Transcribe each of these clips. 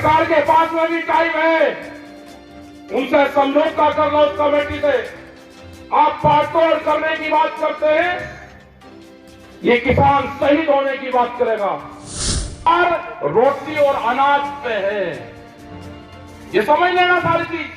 सरकार के पास में भी टाइम है, उनसे समझौता कर लो उस कमेटी से। आप पाटतोड़ करने की बात करते हैं, ये किसान शहीद होने की बात करेगा। और रोटी और अनाज पे है, ये समझ लेना सारी चीज।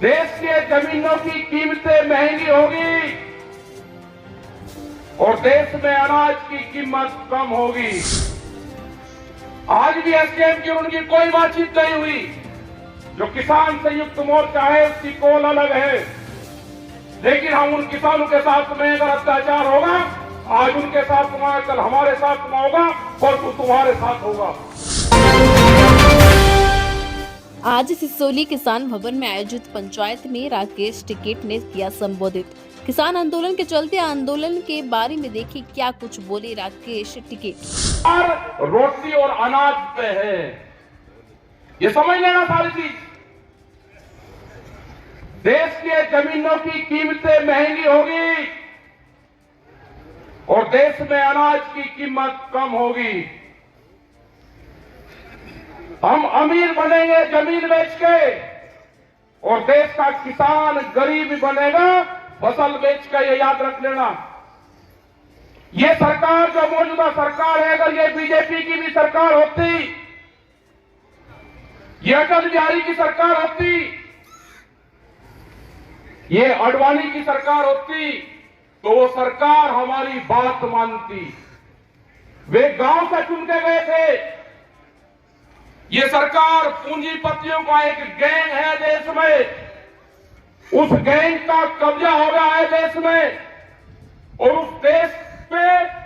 देश के जमीनों की कीमतें महंगी होगी और देश में अनाज की कीमत कम होगी। आज भी एसकेएम की उनकी कोई बातचीत नहीं हुई। जो किसान संयुक्त मोर्चा है उसकी कॉल अलग है, लेकिन हम उन किसानों के साथ में अगर अत्याचार होगा, आज उनके साथ में, कल हमारे साथ में होगा, परसों तुम्हारे साथ होगा। आज सिसोली किसान भवन में आयोजित पंचायत में राकेश टिकैत ने किया संबोधित। किसान आंदोलन के चलते आंदोलन के बारे में देखिए क्या कुछ बोले राकेश टिकैत। और रोटी और अनाज पे है, ये समझ लेना सारी चीज। देश के जमीनों की कीमतें महंगी होगी और देश में अनाज की कीमत कम होगी। हम अमीर बनेंगे जमीन बेच के और देश का किसान गरीब बनेगा फसल बेच के, ये याद रख लेना। ये सरकार जो मौजूदा सरकार है, अगर ये बीजेपी की भी सरकार होती, ये अटल बिहारी की सरकार होती, ये आडवाणी की सरकार होती, तो वो सरकार हमारी बात मानती। वे गांव से चुन के गए थे। ये सरकार पूंजीपतियों का एक गैंग है देश में, उस गैंग का कब्जा हो गया है देश में, और उस देश पे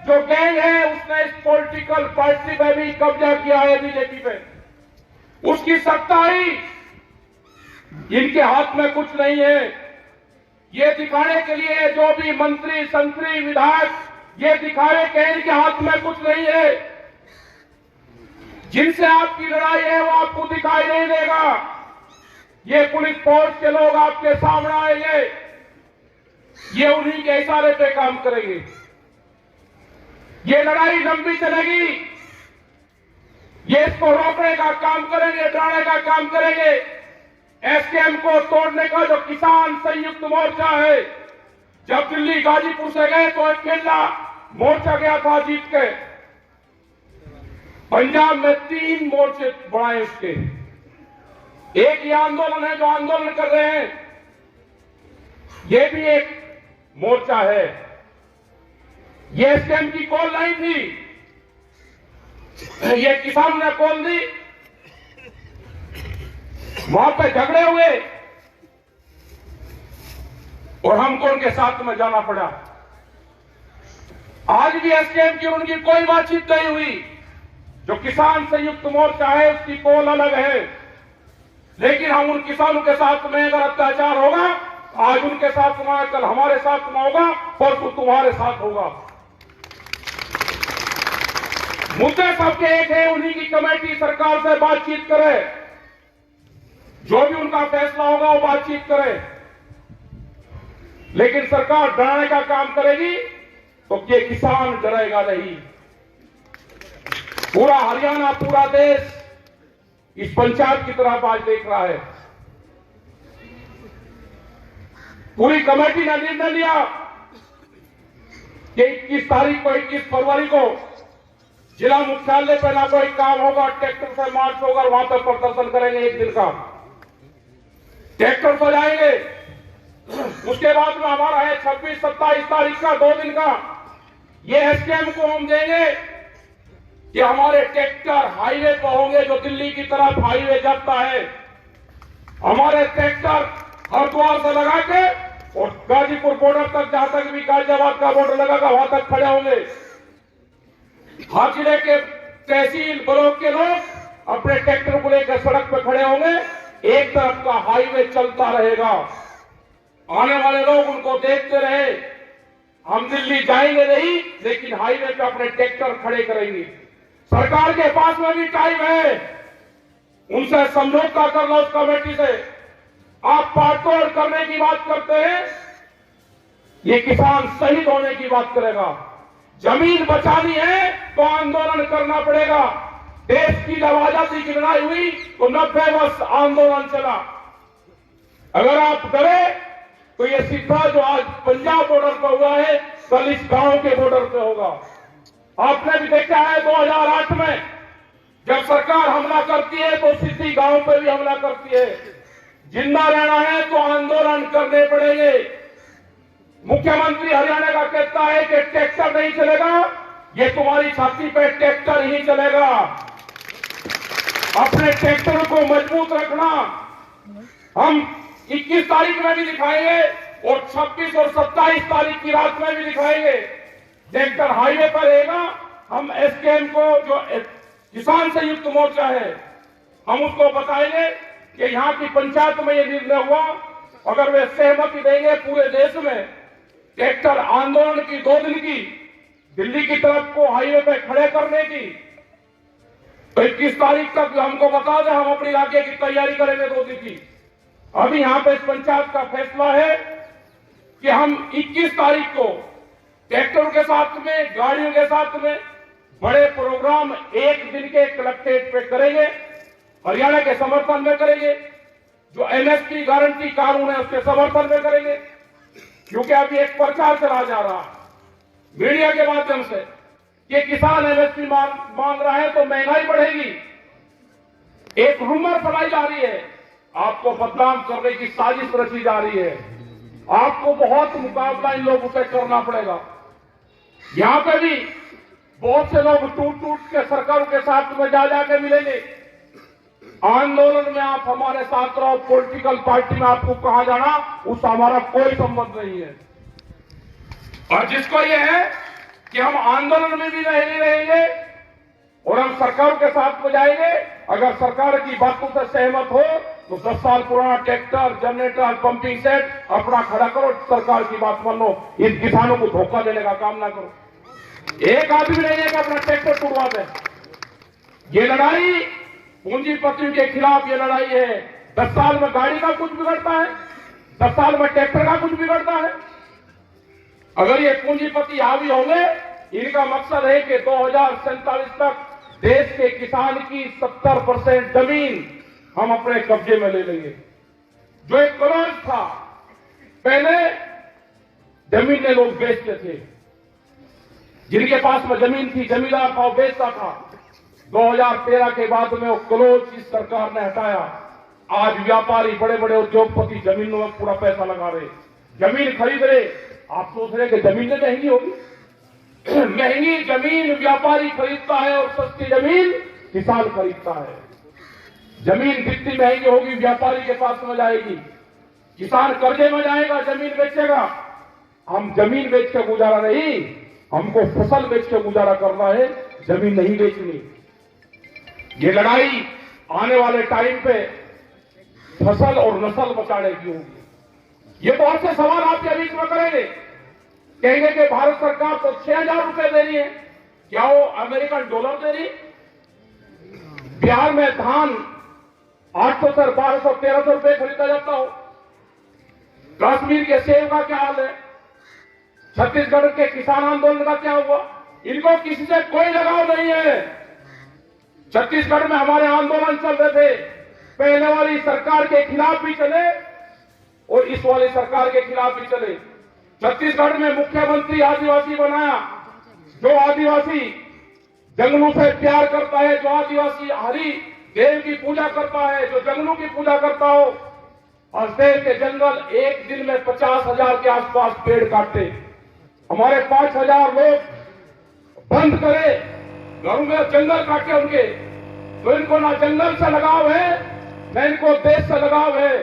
जो गैंग है उसने इस पॉलिटिकल पार्टी पे भी कब्जा किया है, बीजेपी पे। उसकी सत्ता ही इनके हाथ में कुछ नहीं है। ये दिखाने के लिए जो भी मंत्री संतरी विधायक ये दिखावे कि इनके हाथ में कुछ नहीं है, जिनसे आपकी लड़ाई है वो आपको दिखाई नहीं देगा। ये पुलिस फोर्स के लोग आपके सामने आएंगे, ये उन्हीं के इशारे पे काम करेंगे। ये लड़ाई लंबी चलेगी, ये इसको रोकने का काम करेंगे, डराने का काम करेंगे। एसकेएम को तोड़ने का जो किसान संयुक्त मोर्चा है, जब दिल्ली गाजीपुर से गए तो अकेला मोर्चा गया था जीत के। पंजाब में 3 मोर्चे बढ़ाए उसके। एक ये आंदोलन है जो आंदोलन कर रहे हैं, ये भी एक मोर्चा है। ये एसकेएम की कॉल नहीं थी, ये किसान ने कॉल दी। वहां पे झगड़े हुए और हमको उनके साथ में जाना पड़ा। आज भी एसकेएम की उनकी कोई बातचीत नहीं हुई। जो किसान संयुक्त मोर्चा है उसकी कॉल अलग है, लेकिन हम उन किसानों के साथ में अगर अत्याचार होगा, आज उनके साथ में, कल हमारे साथ में होगा, परसों तुम्हारे साथ होगा। मुद्दे सबके एक है, उन्हीं की कमेटी सरकार से बातचीत करे, जो भी उनका फैसला होगा वो बातचीत करे। लेकिन सरकार डराने का काम करेगी तो ये किसान डरेगा नहीं। पूरा हरियाणा, पूरा देश इस पंचायत की तरफ आज देख रहा है। पूरी कमेटी ने निर्णय लिया कि 21 तारीख को, 21 फरवरी को जिला मुख्यालय पर ना कोई काम होगा, ट्रैक्टर से मार्च होगा, वहां पर प्रदर्शन करेंगे। 1 दिन का ट्रैक्टर पर जाएंगे। उसके बाद में हमारा है 26, 27 तारीख का 2 दिन का। ये एसकेएम को हम देंगे कि हमारे ट्रैक्टर हाईवे पर होंगे, जो दिल्ली की तरफ हाईवे जाता है। हमारे ट्रैक्टर हरिद्वार से लगा के और गाजीपुर बॉर्डर तक, जहां तक भी गाजियाबाद का बॉर्डर लगागा वहां तक खड़े होंगे। हर जिले के तहसील ब्लॉक के लोग अपने ट्रैक्टर को लेकर सड़क पर खड़े होंगे। एक तरफ का हाईवे चलता रहेगा, आने वाले लोग उनको देखते रहे। हम दिल्ली जाएंगे नहीं, लेकिन हाईवे पे अपने ट्रैक्टर खड़े करेंगे। सरकार के पास में भी टाइम है, उनसे समझौता कर लो उस कमेटी से। आप पाटतोड़ करने की बात करते हैं, ये किसान शहीद होने की बात करेगा। जमीन बचानी है तो आंदोलन करना पड़ेगा। देश की जब आजादी की लड़ाई हुई तो 90 वर्ष आंदोलन चला। अगर आप डरे तो ये सीधा जो आज पंजाब बॉर्डर पर हुआ है कल इस गांव के बॉर्डर पे होगा। आपने भी देखा है 2008 में जब सरकार हमला करती है तो सीधी गांव पे भी हमला करती है। जिंदा रहना है तो आंदोलन करने पड़ेंगे। मुख्यमंत्री हरियाणा का कहता है कि ट्रैक्टर नहीं चलेगा, ये तुम्हारी छाती पे ट्रैक्टर ही चलेगा। अपने ट्रैक्टर को मजबूत रखना। हम 21 तारीख में भी दिखाएंगे और 26 और 27 तारीख की रात में भी दिखाएंगे। ट्रैक्टर हाईवे पर रहेगा। हम एसकेएम को जो किसान संयुक्त मोर्चा है हम उसको बताएंगे कि यहाँ की पंचायत में ये निर्णय हुआ, अगर वे सहमति देंगे पूरे देश में ट्रैक्टर आंदोलन की 2 दिन की दिल्ली की तरफ को हाईवे पे खड़े करने की, तो 21 तारीख तक हमको बता दें, हम अपनी आगे की तैयारी करेंगे 2 दिन की। अभी यहां पे इस पंचायत का फैसला है कि हम 21 तारीख को ट्रैक्टरों के साथ में गाड़ियों के साथ में बड़े प्रोग्राम 1 दिन के कलेक्ट्रेट पे करेंगे, हरियाणा के समर्थन में करेंगे। जो एमएसपी गारंटी कानून है उसके समर्थन में करेंगे, क्योंकि अभी एक प्रचार चला जा रहा है मीडिया के माध्यम से कि किसान एमएसपी मांग रहा है तो महंगाई बढ़ेगी। एक रूमर फैलाई जा रही है, आपको बदनाम करने की साजिश रची जा रही है। आपको बहुत मुकाबला इन लोगों से करना पड़ेगा। यहां पे भी बहुत से लोग टूट टूट के सरकारों के साथ में जा जाके मिलेंगे। आंदोलन में आप हमारे साथ रहो, पॉलिटिकल पार्टी में आपको कहां जाना उसका हमारा कोई संबंध नहीं है। और जिसको ये है कि हम आंदोलन में भी नहीं रहेंगे और हम सरकार के साथ में जाएंगे, अगर सरकार की बातों से सहमत हो तो 10 साल पुराना ट्रैक्टर, जनरेटर, पंपिंग सेट अपना खड़ा करो, सरकार की बात मान लो। इन किसानों को धोखा देने का काम ना करो। एक आदमी नहीं है कि अपना ट्रैक्टर टूटवा दे। ये लड़ाई पूंजीपतियों के खिलाफ ये लड़ाई है। 10 साल में गाड़ी का कुछ बिगड़ता है, 10 साल में ट्रैक्टर का कुछ बिगड़ता है। अगर ये पूंजीपति हावी होंगे, इनका मकसद है कि 2047 तक देश के किसान की 70% जमीन हम अपने कब्जे में ले लेंगे। जो एक करोड़ था पहले जमीन ने लोग बेचते थे, जिनके पास में जमीन थी जमींदार था वो बेचता था। 2013 के बाद में वो क्लोज इस सरकार ने हटाया। आज व्यापारी बड़े बड़े उद्योगपति जमीनों में पूरा पैसा लगा रहे, जमीन खरीद रहे। आप सोच रहे कि जमीनें महंगी होगी? महंगी जमीन व्यापारी खरीदता है और सस्ती जमीन किसान खरीदता है। जमीन जितनी महंगी होगी व्यापारी के पास में जाएगी, किसान कर्जे में जाएगा, जमीन बेचेगा। हम जमीन बेच के गुजारा नहीं, हमको फसल बेच के गुजारा करना है, जमीन नहीं बेचनी। ये लड़ाई आने वाले टाइम पे फसल और नस्ल बचाने की होगी। ये बहुत से सवाल आपके बीच में करेंगे, कहेंगे कि भारत सरकार तो 6,000 रुपए दे रही है, क्या वो अमेरिकन डॉलर दे रही? बिहार में धान 800 से 1200 1300 रुपए खरीदा जाता हो। कश्मीर के सेब का क्या हाल है? छत्तीसगढ़ के किसान आंदोलन का क्या हुआ? इनको किसी से कोई लगाव नहीं है। छत्तीसगढ़ में हमारे आंदोलन चल रहे थे, पहले वाली सरकार के खिलाफ भी चले और इस वाली सरकार के खिलाफ भी चले। छत्तीसगढ़ में मुख्यमंत्री आदिवासी बनाया। जो आदिवासी जंगलों से प्यार करता है, जो आदिवासी हरि देव की पूजा करता है, जो जंगलों की पूजा करता हो, और देश के जंगल एक दिन में 50,000 के आसपास पेड़ काटे। हमारे 5,000 लोग बंद करे, घरों में जंगल काटे उनके। तो इनको ना जंगल से लगाव है, न इनको देश से लगाव है।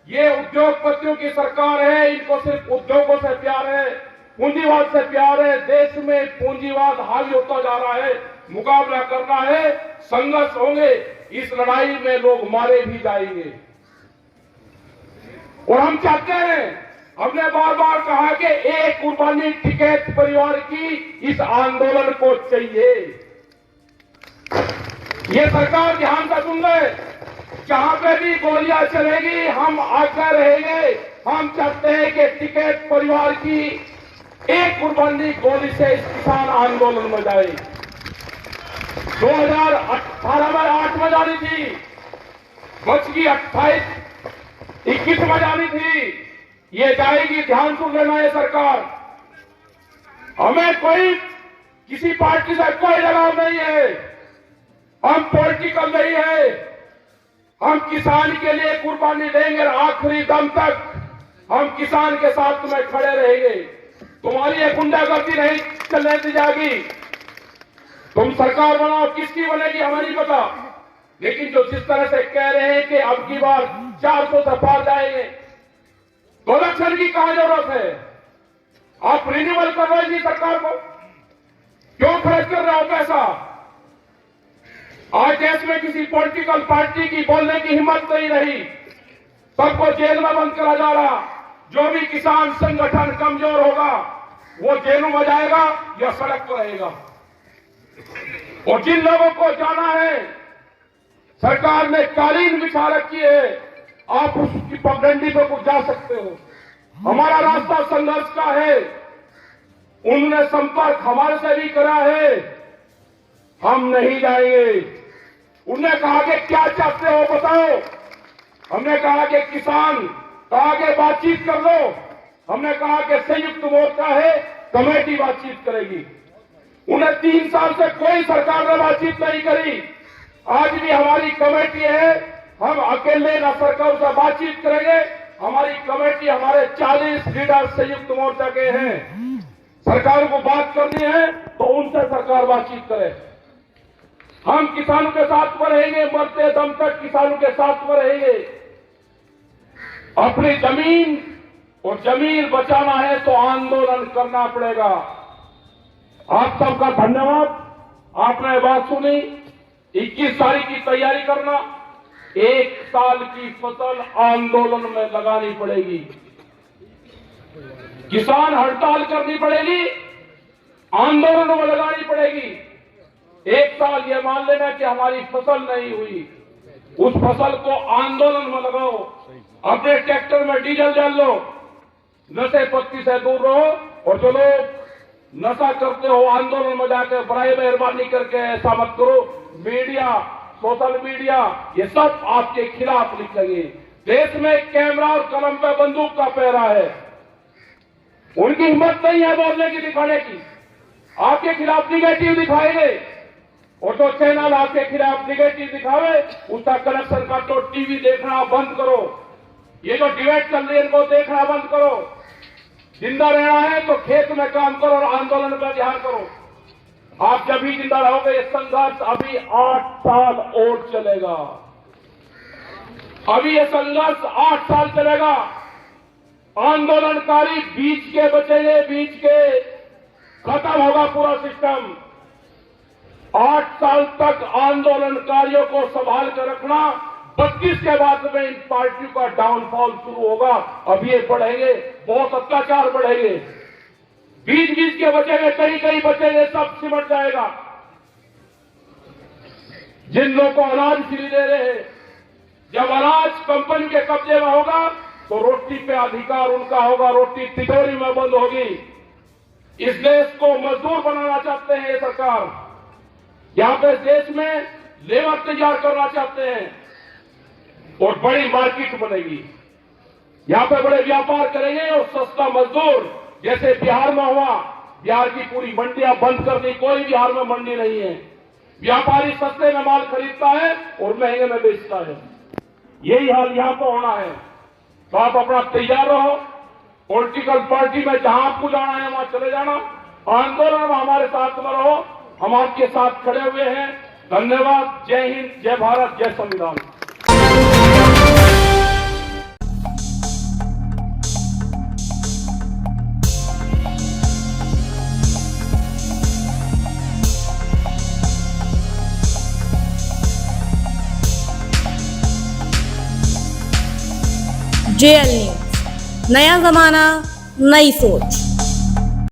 ये उद्योगपतियों की सरकार है, इनको सिर्फ उद्योगों से प्यार है, पूंजीवाद से प्यार है। देश में पूंजीवाद हावी होता जा रहा है, मुकाबला करना है, संघर्ष होंगे। इस लड़ाई में लोग मारे भी जाएंगे और हम चाहते हैं, हमने बार बार कहा कि एक कुर्बानी टिकैत परिवार की इस आंदोलन को चाहिए। ये सरकार ध्यान से सुन ले, जहां पे भी गोलियां चलेगी हम आगे रहेंगे। हम चाहते हैं कि टिकैत परिवार की एक कुर्बानी गोली से इस किसान आंदोलन में जाए। 2018 में 8 में जानी थी, बच की 21 में जानी थी, ये जाएगी। ध्यान सुन लेना ये सरकार। हमें कोई किसी पार्टी से कोई लगाव नहीं है, हम पॉलिटिकल नहीं है, हम किसान के लिए कुर्बानी देंगे आखिरी दम तक। हम किसान के साथ तुम्हें खड़े रहेंगे। तुम्हारी ये गुंडागर्दी नहीं चलने दी जाएगी। तुम सरकार बनाओ, किसकी बनेगी हमें नहीं पता, लेकिन जो जिस तरह से कह रहे हैं कि अब की बार 400 से पार जाएंगे, तो इलेक्शन की कहां जरूरत है? आप रिन्यूअल कर रहे हैं सरकार को, क्यों खर्च कर रहे हो पैसा? आज देश में किसी पॉलिटिकल पार्टी की बोलने की हिम्मत नहीं रही, सबको जेल में बंद करा जा रहा। जो भी किसान संगठन कमजोर होगा वो जेलों में जाएगा या सड़क पर रहेगा। और जिन लोगों को जाना है, सरकार ने कालीन बिछा रखी है, आप उसकी पगडंडी पर कुछ जा सकते हो। हमारा रास्ता संघर्ष का है, उन्होंने संपर्क हमारे से भी करा है, हम नहीं जाएंगे। उन्होंने कहा कि क्या चाहते हो बताओ, हमने कहा कि किसान, कहा कि बातचीत कर लो। हमने कहा कि संयुक्त मोर्चा है, कमेटी बातचीत करेगी। उन्हें 3 साल से कोई सरकार ने बातचीत नहीं करी। आज भी हमारी कमेटी है, हम अकेले न सरकार से बातचीत करेंगे। हमारी कमेटी, हमारे 40 लीडर संयुक्त मोर्चा के हैं। सरकार को बात करनी है तो उनसे सरकार बातचीत करे। हम किसानों के साथ में रहेंगे, मरते दम तक किसानों के साथ में रहेंगे। अपनी जमीन और जमीन बचाना है तो आंदोलन करना पड़ेगा। आप सबका धन्यवाद, आपने बात सुनी। 21 तारीख की तैयारी करना, 1 साल की फसल आंदोलन में लगानी पड़ेगी। किसान हड़ताल करनी पड़ेगी, आंदोलन में लगानी पड़ेगी। 1 साल ये मान लेना कि हमारी फसल नहीं हुई, उस फसल को आंदोलन में लगाओ। अपने ट्रैक्टर में डीजल डाल लो, नशे पत्ती से दूर रहो। और जो लोग नशा करते हो आंदोलन में जाकर बड़ाई मेहरबानी करके ऐसा मत करो। मीडिया, सोशल मीडिया, ये सब आपके खिलाफ लिखेंगे। देश में कैमरा और कलम पे बंदूक का पहरा है, उनकी हिम्मत नहीं है बोलने की, दिखाने की। आपके खिलाफ निगेटिव दिखाएंगे, और जो चैनल आपके खिलाफ निगेटिव दिखावे उसका कनेक्शन काटो, तो टीवी देखना बंद करो। ये जो डिबेट चल रही है इनको देखना बंद करो। जिंदा रहना है तो खेत में काम करो और आंदोलन पर ध्यान करो। आप जब भी जिंदा रहोगे, ये संघर्ष अभी 8 साल और चलेगा। अभी ये संघर्ष 8 साल चलेगा। आंदोलनकारी बीच के बचेंगे, बीच के खत्म होगा पूरा सिस्टम। 8 साल तक आंदोलनकारियों को संभाल कर रखना। 32 के बाद में इन पार्टियों का डाउनफॉल शुरू होगा। अब ये बढ़ेंगे, बहुत अत्याचार बढ़ेंगे। बीच बीच के बचेंगे, कहीं कहीं बचेंगे, सब सिमट जाएगा। जिन लोगों को अनाज फ्री दे रहे हैं, जब अनाज कंपनी के कब्जे में होगा तो रोटी पे अधिकार उनका होगा, रोटी तिजोरी में बंद होगी। इस देश को मजदूर बनाना चाहते हैं ये सरकार। यहां पे देश में लेबर तैयार करना चाहते हैं और बड़ी मार्केट बनेगी। यहां पे बड़े व्यापार करेंगे और सस्ता मजदूर, जैसे बिहार में हुआ। बिहार की पूरी मंडियां बंद कर दी, कोई बिहार में मंडी नहीं है। व्यापारी सस्ते में माल खरीदता है और महंगे में बेचता है। यही हाल यहां पर होना है। तो आप अपना तैयार रहो। पॉलिटिकल पार्टी में जहां आपको जाना है वहां चले जाना। आंदोलन में हमारे साथ में रहो, हम आपके साथ खड़े हुए हैं। धन्यवाद। जय हिंद, जय भारत, जय संविधान। JL न्यूज, नया जमाना, नई सोच।